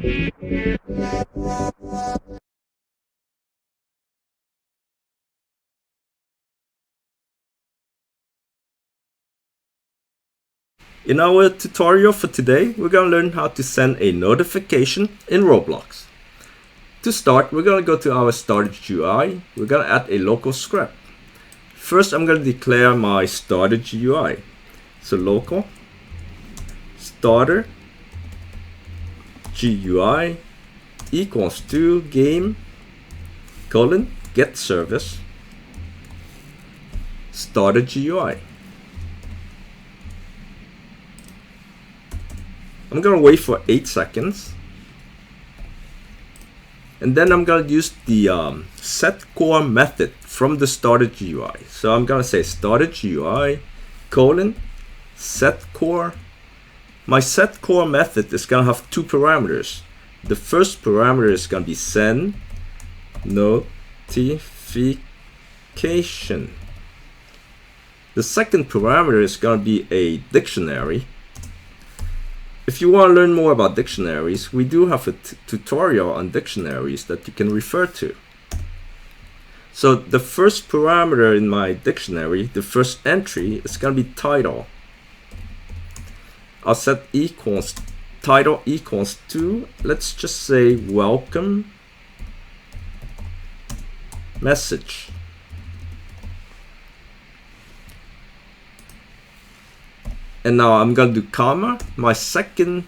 In our tutorial for today, we're going to learn how to send a notification in Roblox. To start, we're going to go to our started UI. We're going to add a local script. First, I'm going to declare my started UI. So local starter GUI equals to game colon get service started GUI. I'm going to wait for 8 seconds. And then I'm going to use the set core method from the started GUI. So I'm going to say started GUI colon set core. My set core method is going to have two parameters. The first parameter is going to be send notification. The second parameter is going to be a dictionary. If you want to learn more about dictionaries, we do have a tutorial on dictionaries that you can refer to. So the first parameter in my dictionary, the first entry, is going to be title. I'll set equals title equals to, let's just say welcome message. And now I'm going to do comma. My second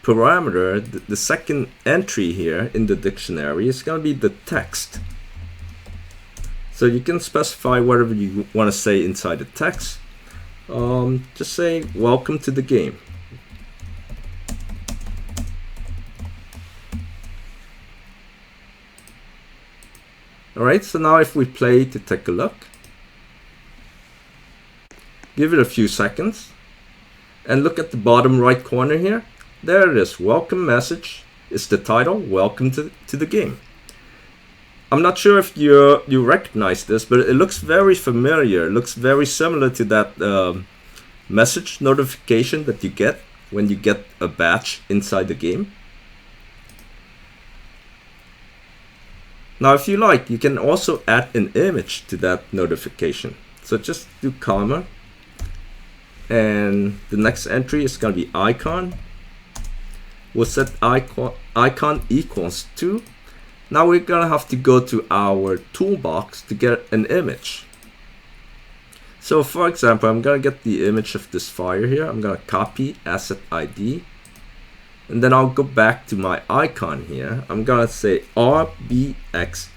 parameter, the second entry here in the dictionary is going to be the text. So you can specify whatever you want to say inside the text. Just say welcome to the game. Alright, so now if we play to take a look, give it a few seconds. And look at the bottom right corner here. There it is. Welcome message is the title. Welcome to the game. I'm not sure if you recognize this, but it looks very familiar. It looks very similar to that message notification that you get when you get a badge inside the game. Now, if you like, you can also add an image to that notification. So just do comma. And the next entry is going to be icon. We'll set icon equals to. Now we're going to have to go to our toolbox to get an image. So for example, I'm going to get the image of this fire here. I'm going to copy asset ID. And then I'll go back to my icon here. I'm going to say RBX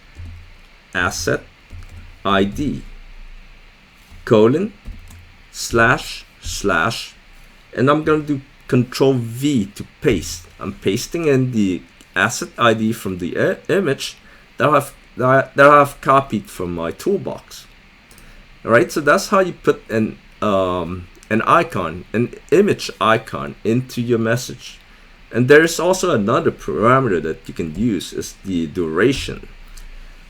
asset ID colon slash, and I'm going to do Control V to paste. I'm pasting in the asset ID from the image that I've copied from my toolbox. Alright, so that's how you put an icon, an image icon into your message. And there's also another parameter that you can use, is the duration.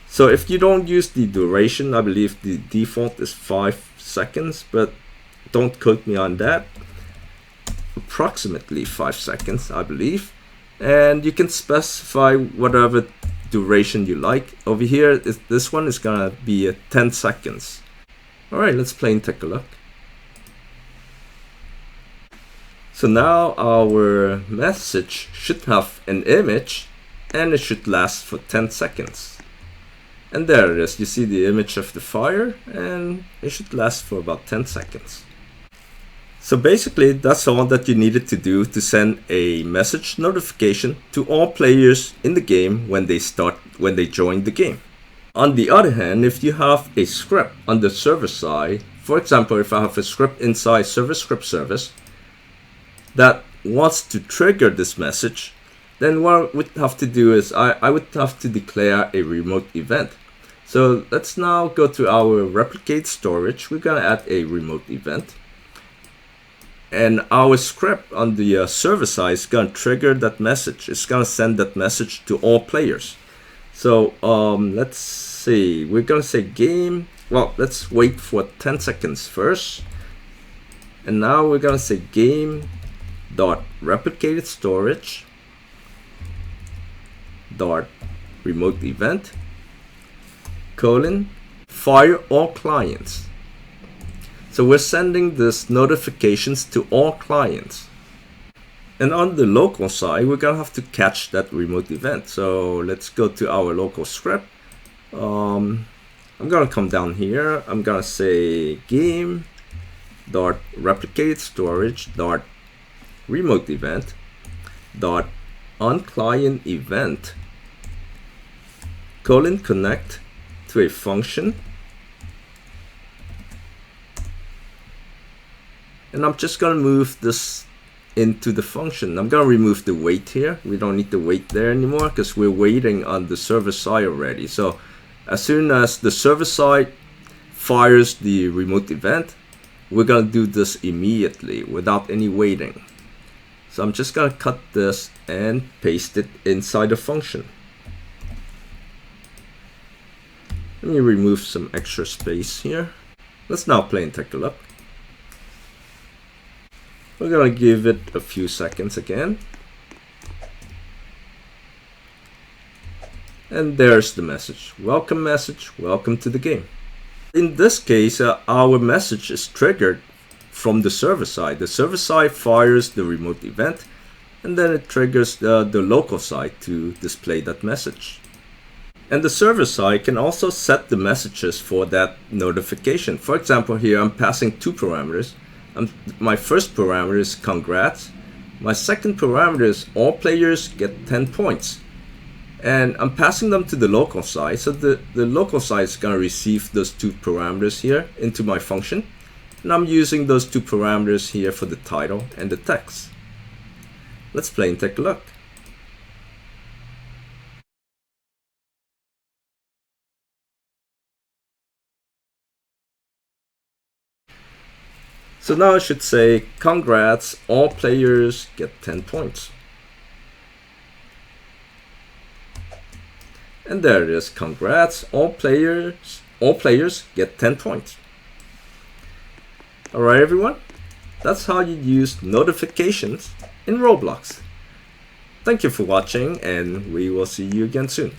So if you don't use the duration, I believe the default is 5 seconds, but don't quote me on that. Approximately 5 seconds, I believe. And you can specify whatever duration you like. Over here, this one is gonna be 10 seconds. Alright, let's play and take a look. So now our message should have an image and it should last for 10 seconds. And there it is. You see the image of the fire and it should last for about 10 seconds. So basically that's all that you needed to do to send a message notification to all players in the game when they join the game. On the other hand, if you have a script on the server side, for example, if I have a script inside server script service that wants to trigger this message, then what I would have to do is I would have to declare a remote event. So let's now go to our replicate storage. We're gonna add a remote event. And our script on the server side is going to trigger that message. It's going to send that message to all players. So let's see. We're going to say game. Well, let's wait for 10 seconds first. And now we're going to say game dot replicated storage. dot remote event colon fire all clients. So we're sending this notifications to all clients. And on the local side, we're gonna have to catch that remote event. So let's go to our local script. I'm gonna come down here. I'm gonna say game dot replicate storage dot remote event dot on client event colon connect to a function. And I'm just gonna move this into the function. I'm gonna remove the wait here. We don't need the wait there anymore because we're waiting on the server side already. So as soon as the server side fires the remote event, we're gonna do this immediately without any waiting. So I'm just gonna cut this and paste it inside the function. Let me remove some extra space here. Let's now play and take a look. We're gonna give it a few seconds again. And there's the message. Welcome message, welcome to the game. In this case, our message is triggered from the server side. The server side fires the remote event, and then it triggers the local side to display that message. And the server side can also set the messages for that notification. For example, here I'm passing two parameters. My first parameter is congrats. My second parameter is all players get 10 points. And I'm passing them to the local side. So the local side is going to receive those two parameters here into my function. And I'm using those two parameters here for the title and the text. Let's play and take a look. So now I should say, congrats, all players get 10 points. And there it is, congrats, all players get 10 points. Alright everyone, that's how you use notifications in Roblox. Thank you for watching, and we will see you again soon.